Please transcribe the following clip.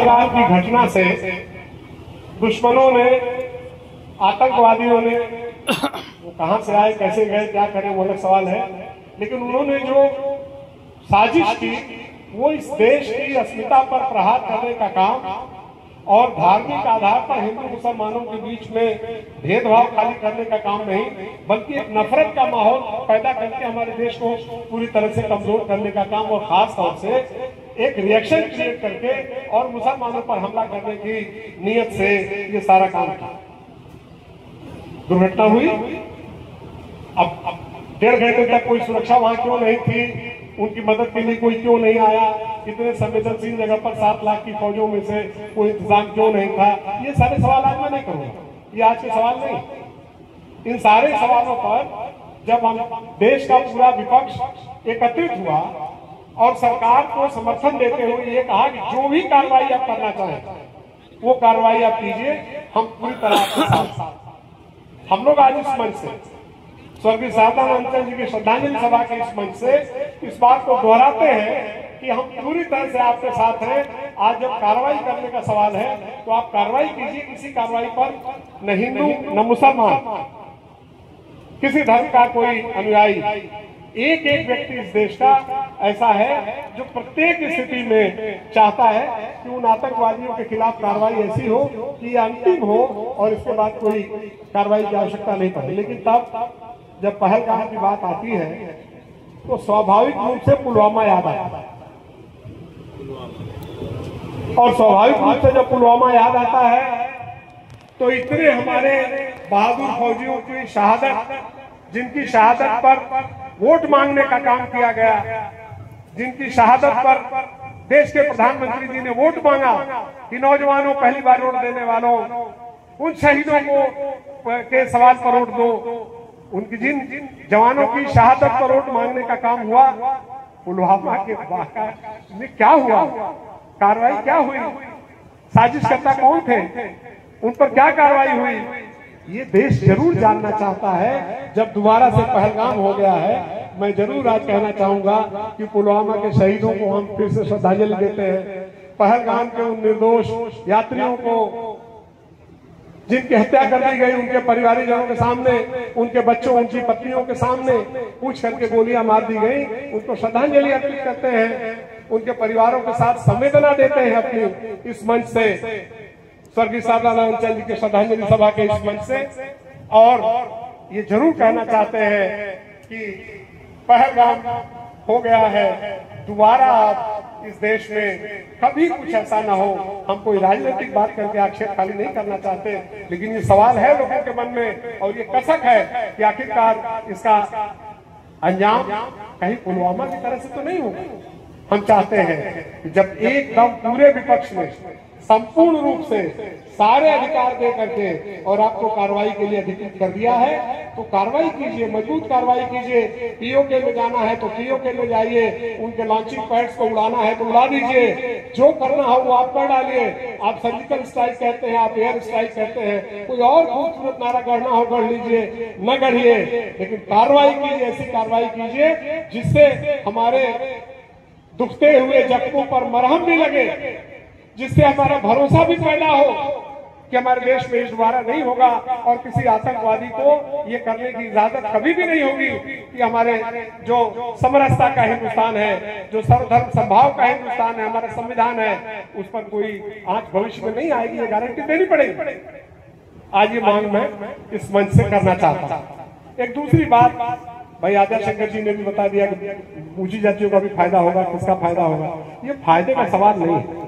पहलगाम की घटना से दुश्मनों ने, आतंकवादियों ने, वो कहां से आए, कैसे गए, क्या करें, वो अलग सवाल है, लेकिन उन्होंने जो साजिश की वो इस देश की अस्मिता पर प्रहार करने का काम और धार्मिक आधार पर हिंदू मुसलमानों के बीच में भेदभाव खाली करने का काम नहीं, बल्कि एक नफरत का माहौल पैदा करके हमारे देश को पूरी तरह से कमजोर करने का काम, और खास तौर से एक रिएक्शन क्रिएट करके और मुसलमानों पर हमला करने की नीयत से ये सारा काम था। दुर्घटना हुई, अब 1.5 घंटे तक कोई सुरक्षा वहां क्यों नहीं थी, उनकी मदद के लिए कोई क्यों नहीं आया, इतने संवेदनशील जगह पर 7 लाख की फौजों में से कोई इंतजाम क्यों नहीं था, ये सारे सवाल आज मैं नहीं करूंगा, ये आज के सवाल नहीं। इन सारे सवालों पर जब हम देश का पूरा विपक्ष एकत्रित हुआ और सरकार को समर्थन देते हुए ये कहा कि जो भी कार्रवाई आप करना चाहें वो कार्रवाई आप कीजिए, हम पूरी तरह आपके साथ। हम लोग आज इस मंच से स्वर्गीय शारदानंद अंचल जी की श्रद्धांजलि सभा के इस मंच से इस बात को दोहराते हैं कि हम पूरी तरह से आपके साथ हैं। आज जब कार्रवाई करने का सवाल है तो आप कार्रवाई कीजिए, किसी कार्रवाई पर न हिंदू न मुसलमान, किसी धर्म का कोई अनुयायी, एक एक व्यक्ति इस देश का ऐसा है जो प्रत्येक स्थिति में चाहता है कि उन आतंकवादियों के खिलाफ कार्रवाई ऐसी हो कि अंतिम हो और इसके बाद कोई कार्रवाई की आवश्यकता नहीं पड़े। लेकिन तब जब पहलगाम की बात आती है तो स्वाभाविक रूप से पुलवामा याद आता है, और स्वाभाविक रूप से जब पुलवामा याद आता है तो इतने हमारे बहादुर फौजियों की शहादत, जिनकी शहादत पर वोट मांगने का काम किया गया, जिनकी शहादत पर देश के प्रधानमंत्री जी ने वोट मांगा कि नौजवानों, पहली बार वोट देने वालों, उन शहीदों को के सवाल पर वोट दो, उनकी जिन जवानों की शहादत पर वोट मांगने का काम हुआ, पुलवामा के वाक़या में क्या हुआ, कार्रवाई क्या हुई, साजिशकर्ता कौन थे, उन पर क्या कार्रवाई हुई, ये देश जरूर जानना चाहता है। जब दोबारा से पहलगाम हो गया है, मैं जरूर आज कहना चाहूंगा कि पुलवामा के शहीदों को हम फिर से श्रद्धांजलि देते हैं। पहलगाम के उन निर्दोष यात्रियों को जिनकी हत्या कर दी गई, उनके परिवारजनों के सामने, उनके बच्चों, उनकी पत्नियों के सामने पूछ करके गोलियां मार दी गई, उनको श्रद्धांजलि अर्पित करते हैं, उनके परिवारों के साथ संवेदना देते हैं अपनी इस मंच से, स्वर्गीय शारदानंद अंचल जी के श्रद्धांजलि सभा के इस मंच से। और ये जरूर कहना चाहते हैं कि पहलगाम हो गया है, दोबारा आप इस देश में कभी कुछ ऐसा ना हो। हम कोई राजनीतिक बात करके आक्षेप खाली नहीं करना चाहते, लेकिन ये सवाल है लोगों के मन में और ये कसक है कि आखिरकार इसका अंजाम कहीं पुलवामा की तरह से तो नहीं होगा। हम चाहते हैं कि जब एकदम पूरे विपक्ष ने संपूर्ण रूप से सारे अधिकार दे करके और आपको कार्रवाई के लिए अधिकृत कर दिया है तो कार्रवाई कीजिए, मजबूत कार्रवाई कीजिए। पीओके में जाना है तो पीओके में जाइए, उनके लॉन्चिंग पैड्स को उड़ाना है तो उड़ा दीजिए, जो करना हो वो आप कर डालिए। आप सर्जिकल स्ट्राइक कहते हैं, आप एयर स्ट्राइक कहते हैं, कोई और खूबसूरत नारा गढ़ना हो गढ़ लीजिए, न गढ़िए, लेकिन कार्रवाई कीजिए, ऐसी कार्रवाई कीजिए जिससे हमारे दुखते हुए जख्मों पर मरहम भी लगे, जिससे हमारा भरोसा भी पैदा हो कि हमारे देश में दोबारा नहीं होगा और किसी आतंकवादी को ये करने की इजाजत कभी भी नहीं होगी कि हमारे जो समरसता का हिंदुस्तान है, जो सर्वधर्म समभाव का हिंदुस्तान है, हमारा संविधान है, उस पर कोई आंच भविष्य में नहीं आएगी, ये गारंटी देनी पड़ेगी। आज ये मांग मैं इस मंच से करना चाहता हूं। एक दूसरी बात, भाई आचार्य शंकर जी ने भी बता दिया कि ऊंची जातियों का भी फायदा होगा, किसका फायदा होगा, ये फायदे का सवाल नहीं है।